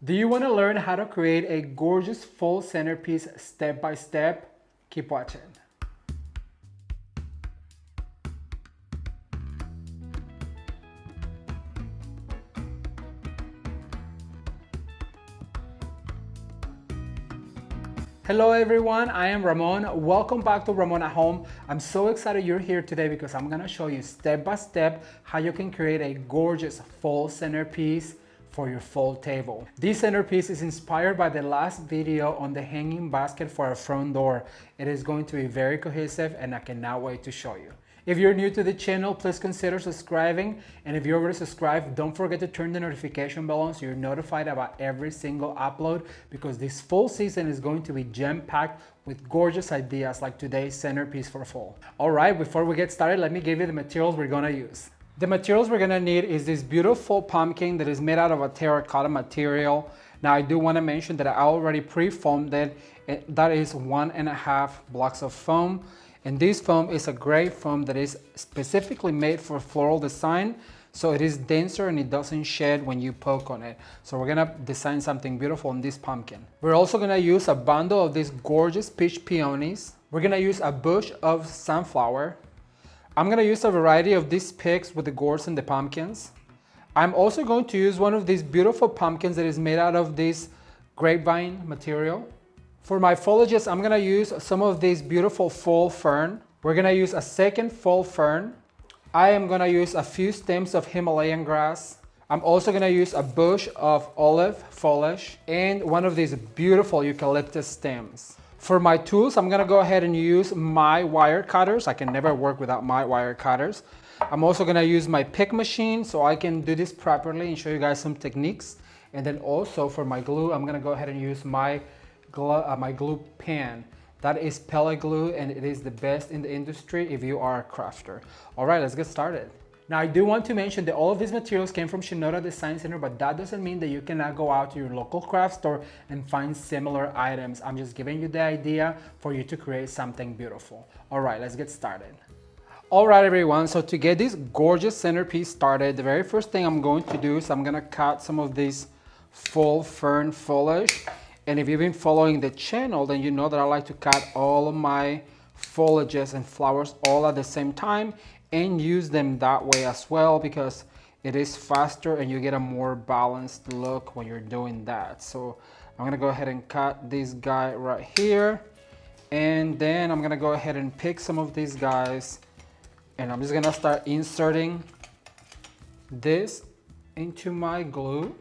Do you want to learn how to create a gorgeous full centerpiece step by step? Keep watching. Hello everyone, I am Ramon. Welcome back to Ramon at Home. I'm so excited you're here today because I'm gonna show you step by step how you can create a gorgeous full centerpiece for your fall table. This centerpiece is inspired by the last video on the hanging basket for our front door. It is going to be very cohesive and I cannot wait to show you. If you're new to the channel, please consider subscribing. And if you're already subscribed, don't forget to turn the notification bell on so you're notified about every single upload, because this fall season is going to be jam-packed with gorgeous ideas like today's centerpiece for fall. All right, before we get started, let me give you the materials we're gonna use. The materials we're gonna need is this beautiful pumpkin that is made out of a terracotta material. Now I do wanna mention that I already pre-foamed it. That is 1.5 blocks of foam. And this foam is a great foam that is specifically made for floral design. So it is denser and it doesn't shed when you poke on it. So we're gonna design something beautiful on this pumpkin. We're also gonna use a bundle of these gorgeous peach peonies. We're gonna use a bush of sunflower. I'm gonna use a variety of these picks with the gourds and the pumpkins. I'm also going to use one of these beautiful pumpkins that is made out of this grapevine material. For my foliages, I'm gonna use some of this beautiful fall fern. We're gonna use a second fall fern. I am gonna use a few stems of Himalayan grass. I'm also gonna use a bush of olive foliage and one of these beautiful eucalyptus stems. For my tools, I'm gonna go ahead and use my wire cutters. I can never work without my wire cutters. I'm also gonna use my pick machine so I can do this properly and show you guys some techniques. And then also for my glue, I'm gonna go ahead and use my glue pen. That is pellet glue and it is the best in the industry if you are a crafter. All right, let's get started. Now I do want to mention that all of these materials came from Shinoda Design Center, but that doesn't mean that you cannot go out to your local craft store and find similar items. I'm just giving you the idea for you to create something beautiful. All right, let's get started. All right, everyone, so to get this gorgeous centerpiece started, the very first thing I'm going to do is I'm gonna cut some of this fall fern foliage. And if you've been following the channel, then you know that I like to cut all of my foliages and flowers all at the same time and use them that way as well, because it is faster and you get a more balanced look when you're doing that. So I'm gonna go ahead and cut this guy right here. And then I'm gonna go ahead and pick some of these guys and I'm just gonna start inserting this into my glue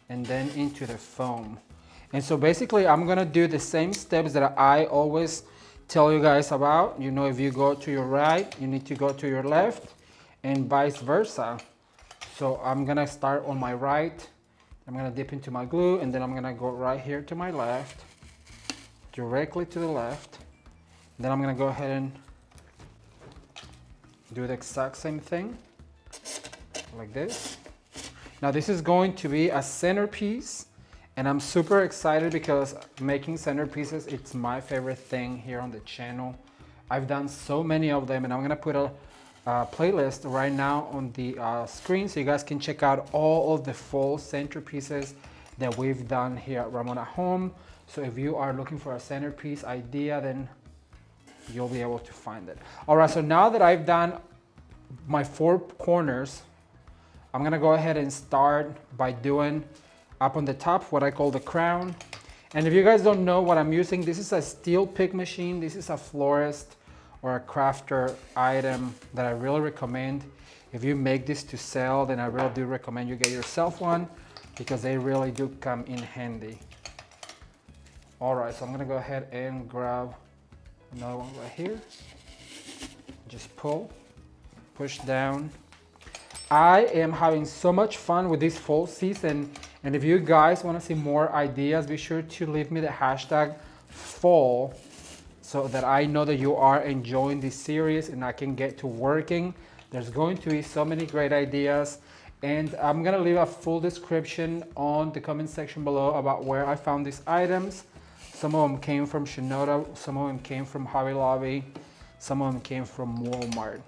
and then into the foam. And so basically I'm gonna do the same steps that I always tell you guys about. You know, if you go to your right, you need to go to your left and vice versa. So I'm gonna start on my right. I'm gonna dip into my glue and then I'm gonna go right here to my left, directly to the left. Then I'm gonna go ahead and do the exact same thing, like this. Now this is going to be a centerpiece. And I'm super excited because making centerpieces, it's my favorite thing here on the channel. I've done so many of them and I'm gonna put a playlist right now on the screen so you guys can check out all of the fall centerpieces that we've done here at Ramon at Home. So if you are looking for a centerpiece idea, then you'll be able to find it. All right, so now that I've done my 4 corners, I'm gonna go ahead and start by doing up on the top what I call the crown. And if you guys don't know what I'm using, this is a steel pick machine. This is a florist or a crafter item that I really recommend. If you make this to sell, then I really do recommend you get yourself one because they really do come in handy. All right, so I'm gonna go ahead and grab another one right here. Just pull, push down. I am having so much fun with this fall season. And if you guys want to see more ideas, be sure to leave me the hashtag fall so that I know that you are enjoying this series and I can get to working. There's going to be so many great ideas. And I'm going to leave a full description on the comment section below about where I found these items. Some of them came from Shinoda, some of them came from Hobby Lobby, some of them came from Walmart.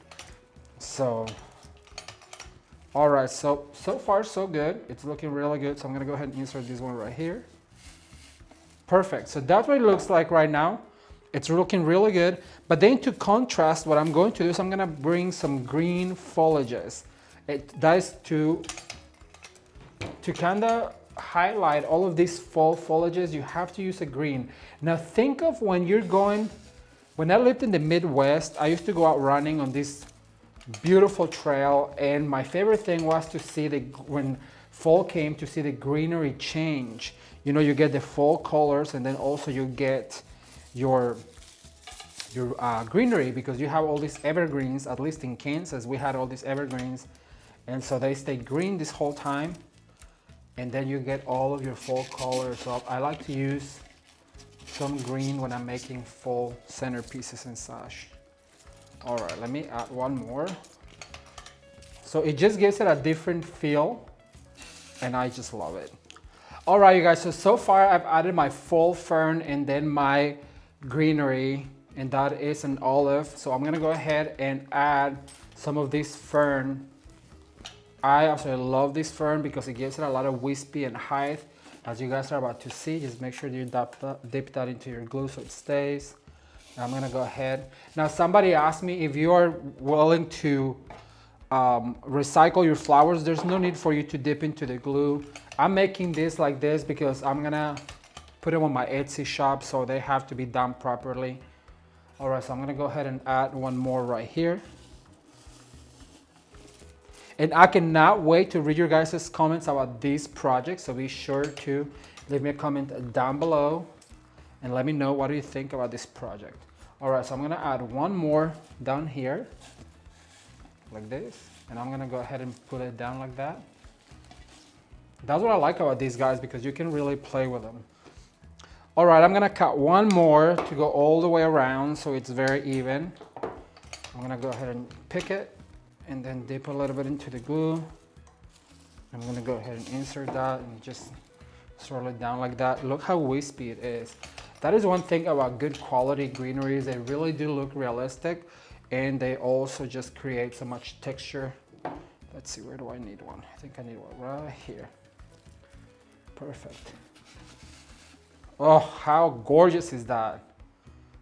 So All right, so far so good. It's looking really good. So I'm gonna go ahead and insert this one right here. Perfect, so that's what it looks like right now. It's looking really good. But then to contrast, what I'm going to do is I'm gonna bring some green foliages. That is to kind of highlight all of these fall foliages, you have to use a green. Now think of when I lived in the Midwest, I used to go out running on this beautiful trail, and my favorite thing was to see when fall came, to see the greenery change. You know, you get the fall colors, and then also you get your greenery, because you have all these evergreens. At least in Kansas, we had all these evergreens, and so they stay green this whole time, and then you get all of your fall colors. So I like to use some green when I'm making fall centerpieces and such. All right, let me add one more. So it just gives it a different feel, and I just love it. All right, you guys, so far I've added my fall fern and then my greenery, and that is an olive. So I'm gonna go ahead and add some of this fern. I absolutely love this fern because it gives it a lot of wispy and height. As you guys are about to see, just make sure you dip that into your glue so it stays. I'm gonna go ahead. Now somebody asked me if you are willing to recycle your flowers, there's no need for you to dip into the glue. I'm making this like this because I'm gonna put them on my Etsy shop, so they have to be done properly. All right, so I'm gonna go ahead and add one more right here. And I cannot wait to read your guys' comments about this project, so be sure to leave me a comment down below and let me know what do you think about this project. All right, so I'm gonna add one more down here, like this, and I'm gonna go ahead and put it down like that. That's what I like about these guys, because you can really play with them. All right, I'm gonna cut one more to go all the way around so it's very even. I'm gonna go ahead and pick it and then dip a little bit into the glue. I'm gonna go ahead and insert that and just swirl it down like that. Look how wispy it is. That is one thing about good quality greeneries. They really do look realistic, and they also just create so much texture. Let's see, where do I need one? I think I need one right here. Perfect. Oh, how gorgeous is that?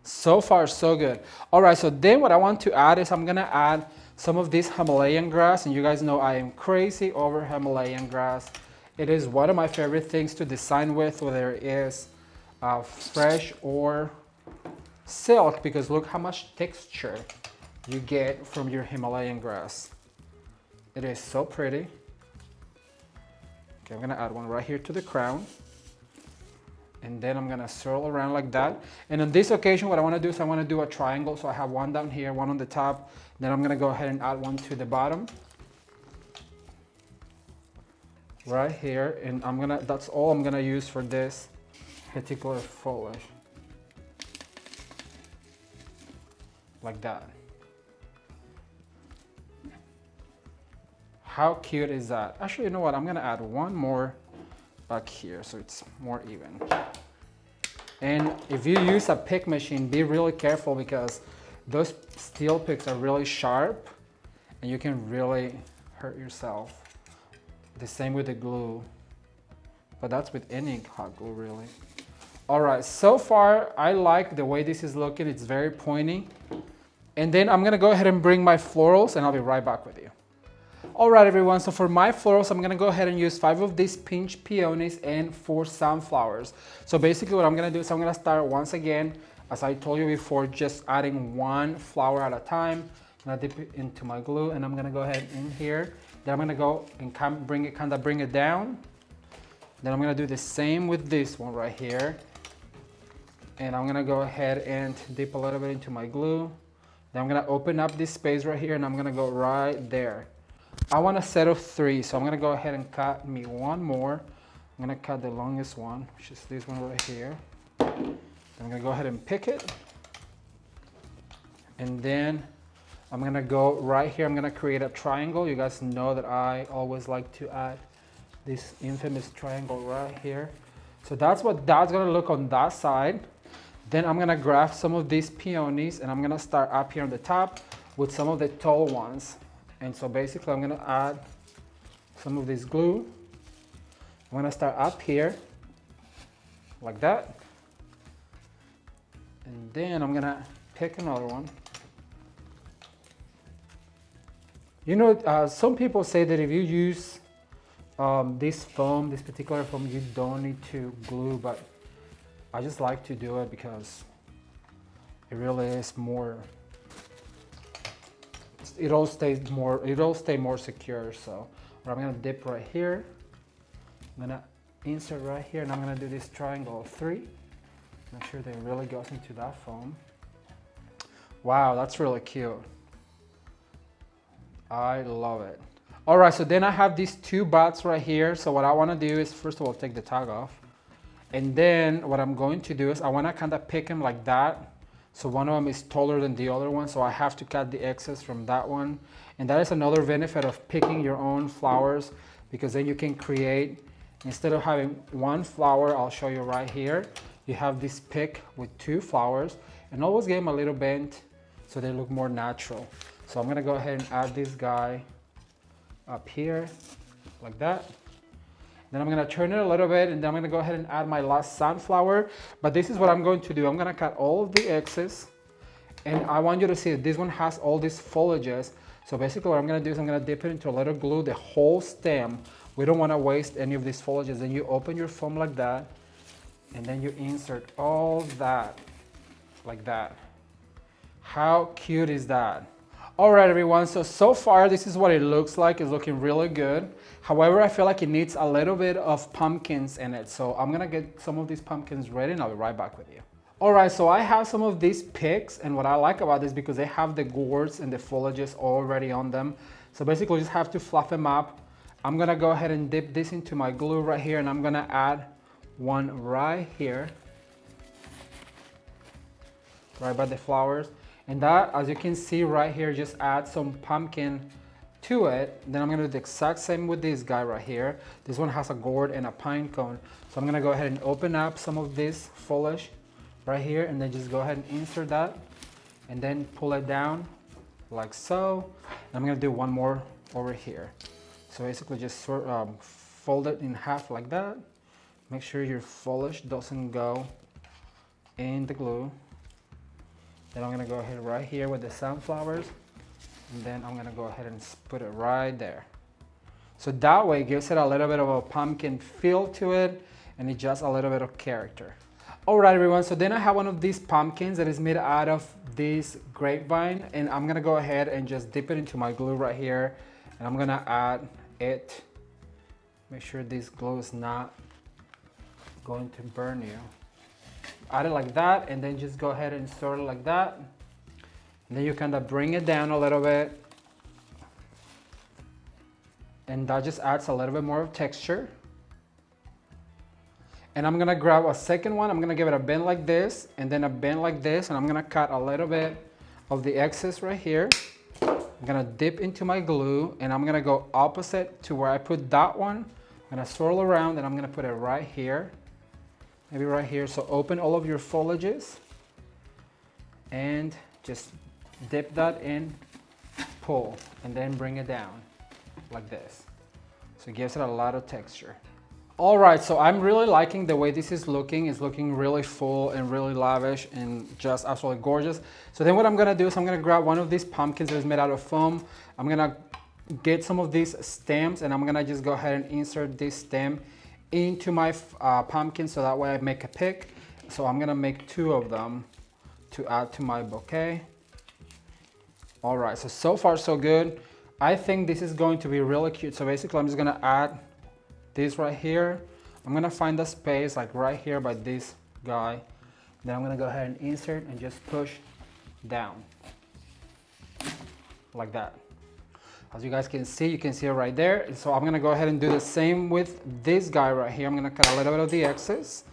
So far, so good. All right, so then what I want to add is I'm gonna add some of this Himalayan grass, and you guys know I am crazy over Himalayan grass. It is one of my favorite things to design with, whether it is fresh or silk, because look how much texture you get from your Himalayan grass. It is so pretty. Okay, I'm gonna add one right here to the crown, and then I'm gonna swirl around like that. And on this occasion, what I wanna do is I wanna do a triangle. So I have one down here, one on the top, then I'm gonna go ahead and add one to the bottom. Right here, and that's all I'm gonna use for this particular foliage. Like that. How cute is that? Actually, you know what? I'm gonna add one more back here so it's more even. And if you use a pick machine, be really careful, because those steel picks are really sharp and you can really hurt yourself. The same with the glue, but that's with any hot glue really. All right, so far I like the way this is looking. It's very pointy. And then I'm gonna go ahead and bring my florals, and I'll be right back with you. All right, everyone, so for my florals, I'm gonna go ahead and use 5 of these pinch peonies and 4 sunflowers. So basically what I'm gonna do is I'm gonna start once again, as I told you before, just adding 1 flower at a time. I'm gonna dip it into my glue, and I'm gonna go ahead in here. Then I'm gonna go and bring it down. Then I'm gonna do the same with this one right here. And I'm gonna go ahead and dip a little bit into my glue. Then I'm gonna open up this space right here, and I'm gonna go right there. I want a set of 3, so I'm gonna go ahead and cut me one more. I'm gonna cut the longest one, which is this one right here. I'm gonna go ahead and pick it. And then I'm gonna go right here, I'm gonna create a triangle. You guys know that I always like to add this infamous triangle right here. So that's what that's gonna look on that side. Then I'm gonna grab some of these peonies, and I'm gonna start up here on the top with some of the tall ones. And so basically I'm gonna add some of this glue. I'm gonna start up here, like that. And then I'm gonna pick another one. You know, some people say that if you use this foam, this particular foam, you don't need to glue, but I just like to do it because it really is more, it'll stay more secure. So I'm gonna dip right here. I'm gonna insert right here, and I'm gonna do this triangle of 3. Make sure that it really goes into that foam. Wow, that's really cute. I love it. All right, so then I have these 2 bats right here. So what I wanna do is, first of all, take the tag off. And then what I'm going to do is I wanna kinda pick them like that. So one of them is taller than the other one, so I have to cut the excess from that one. And that is another benefit of picking your own flowers, because then you can create, instead of having 1 flower, I'll show you right here, you have this pick with 2 flowers, and always give them a little bend so they look more natural. So I'm gonna go ahead and add this guy up here, like that. Then I'm gonna turn it a little bit, and then I'm gonna go ahead and add my last sunflower. But this is what I'm going to do. I'm gonna cut all of the excess, and I want you to see that this one has all these foliages. So basically what I'm gonna do is I'm gonna dip it into a little glue, the whole stem. We don't wanna waste any of these foliages. Then you open your foam like that, and then you insert all that, like that. How cute is that? All right, everyone, so far this is what it looks like. It's looking really good. However, I feel like it needs a little bit of pumpkins in it. So I'm gonna get some of these pumpkins ready, and I'll be right back with you. All right, so I have some of these picks, and what I like about this, because they have the gourds and the foliages already on them. So basically just have to fluff them up. I'm gonna go ahead and dip this into my glue right here, and I'm gonna add one right here, right by the flowers. And that, as you can see right here, just add some pumpkin to it. Then I'm gonna do the exact same with this guy right here. This one has a gourd and a pine cone. So I'm gonna go ahead and open up some of this foliage right here, and then just go ahead and insert that, and then pull it down like so. And I'm gonna do one more over here. So basically just fold it in half like that. Make sure your foliage doesn't go in the glue. Then I'm gonna go ahead right here with the sunflowers, and then I'm gonna go ahead and put it right there. So that way it gives it a little bit of a pumpkin feel to it, and it just a little bit of character. All right, everyone, so then I have one of these pumpkins that is made out of this grapevine, and I'm gonna go ahead and just dip it into my glue right here, and I'm gonna add it. Make sure this glue is not going to burn you. Add it like that, and then just go ahead and sort it like that. And then you kind of bring it down a little bit, and that just adds a little bit more of texture. And I'm gonna grab a second one. I'm gonna give it a bend like this, and then a bend like this, and I'm gonna cut a little bit of the excess right here. I'm gonna dip into my glue, and I'm gonna go opposite to where I put that one. I'm gonna swirl around, and I'm gonna put it right here. Maybe right here. So open all of your foliages and just dip that in, pull, and then bring it down like this. So it gives it a lot of texture. All right, so I'm really liking the way this is looking. It's looking really full and really lavish and just absolutely gorgeous. So then what I'm gonna do is I'm gonna grab one of these pumpkins that is made out of foam. I'm gonna get some of these stems, and I'm gonna just go ahead and insert this stem into my pumpkin, so that way I make a pick. So I'm gonna make 2 of them to add to my bouquet. All right, so far so good. I think this is going to be really cute. So basically I'm just gonna add this right here. I'm gonna find a space like right here by this guy. Then I'm gonna go ahead and insert and just push down like that. As you guys can see, you can see it right there. So I'm gonna go ahead and do the same with this guy right here. I'm gonna cut a little bit of the excess.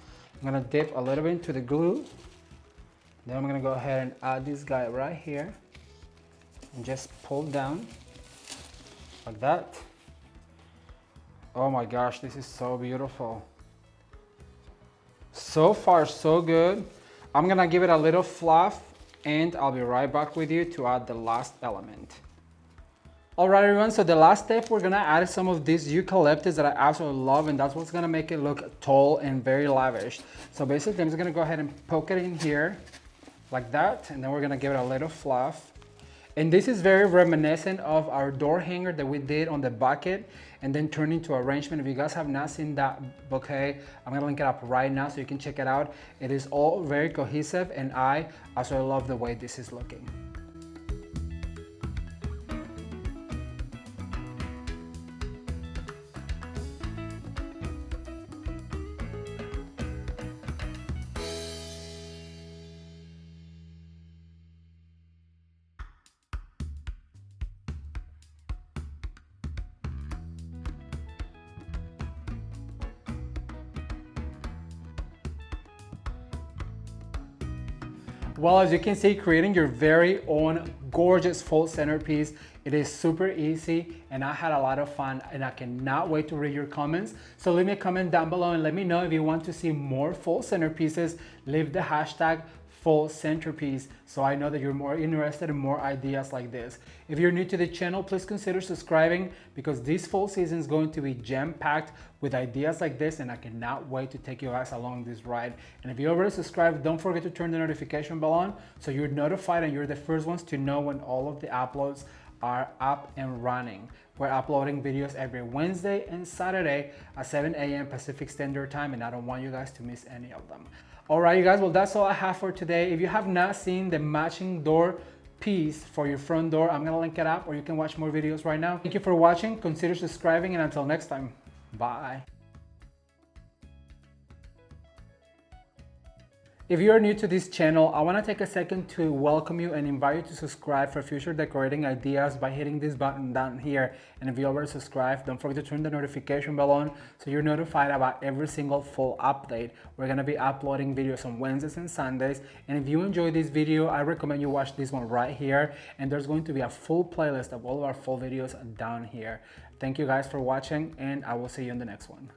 I'm gonna dip a little bit into the glue. Then I'm gonna go ahead and add this guy right here and just pull down like that. Oh my gosh, this is so beautiful. So far, so good. I'm gonna give it a little fluff, and I'll be right back with you to add the last element. All right, everyone, so the last step, we're gonna add some of this eucalyptus that I absolutely love, and that's what's gonna make it look tall and very lavish. So basically, I'm just gonna go ahead and poke it in here like that, and then we're gonna give it a little fluff. And this is very reminiscent of our door hanger that we did on the bucket and then turned into arrangement. If you guys have not seen that bouquet, I'm gonna link it up right now so you can check it out. It is all very cohesive, and I also love the way this is looking. Well, as you can see, creating your very own gorgeous full centerpiece, it is super easy, and I had a lot of fun, and I cannot wait to read your comments. So leave me a comment down below and let me know if you want to see more full centerpieces. Leave the hashtag full centerpiece so I know that you're more interested in more ideas like this. If you're new to the channel, please consider subscribing, because this fall season is going to be jam-packed with ideas like this, and I cannot wait to take you guys along this ride. And if you already subscribed, don't forget to turn the notification bell on so you're notified and you're the first ones to know when all of the uploads are up and running. We're uploading videos every Wednesday and Saturday at 7 a.m. Pacific Standard Time, and I don't want you guys to miss any of them. All right, you guys, well, that's all I have for today. If you have not seen the matching door piece for your front door, I'm gonna link it up, or you can watch more videos right now. Thank you for watching, consider subscribing, and until next time, bye. If you are new to this channel, I want to take a second to welcome you and invite you to subscribe for future decorating ideas by hitting this button down here. And if you already subscribed, don't forget to turn the notification bell on so you're notified about every single full update. We're going to be uploading videos on Wednesdays and Sundays. And if you enjoyed this video, I recommend you watch this one right here. And there's going to be a full playlist of all of our full videos down here. Thank you guys for watching, and I will see you in the next one.